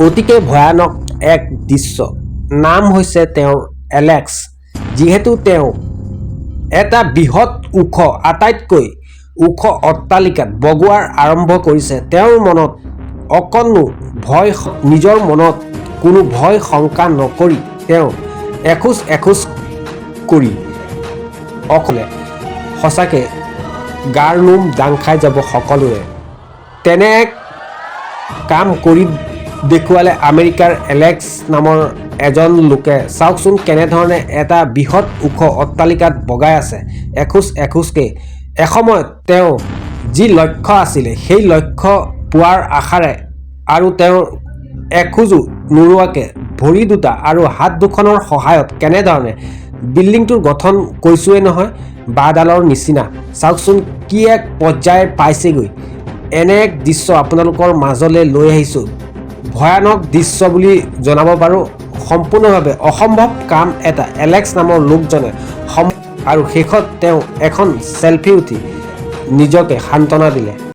অতিকে ভয়ানক এক দৃশ্য। নাম হৈছে তেওঁৰ এলেক্স। যিহেতু তেওঁ এটা বৃহৎ ওখ আটাইতকৈ ওখ অট্টালিকাত বগোৱাৰ আৰম্ভ কৰিছে, তেওঁৰ মনত অকণো নিজৰ মনত কোনো ভয় শংকা নকৰি তেওঁ এখোজ এখোজ কৰি অকলে সঁচাকৈ গাৰ নোম দাং খাই যাব সকলোৰে। তেনে এক কাম কৰি দেখুৱালে আমেৰিকাৰ এলেক্স নামৰ এজন লোকে। চাওকচোন কেনেধৰণে এটা বৃহৎ ওখ অট্টালিকাত বগাই আছে এখোজ এখোজকৈ। এসময়ত তেওঁ যি লক্ষ্য আছিলে সেই লক্ষ্য পোৱাৰ আশাৰে আৰু তেওঁৰ এখোজো নোৰোৱাকৈ ভৰি দুটা আৰু হাত দুখনৰ সহায়ত কেনেধৰণে বিল্ডিংটোৰ গঠন কৈছোঁৱেই নহয়, বাঁহডালৰ নিচিনা। চাওকচোন কি এক পৰ্যায় পাইছেগৈ। এনে এক দৃশ্য আপোনালোকৰ মাজলৈ লৈ আহিছোঁ। ভয়ানক দৃশ্য বুলি জনাব পাৰোঁ। সম্পূৰ্ণভাৱে অসম্ভৱ কাম এটা এলেক্স নামৰ লোকজনে আৰু শেষত তেওঁ এখন চেলফি উঠি নিজকে সান্তনা দিলে।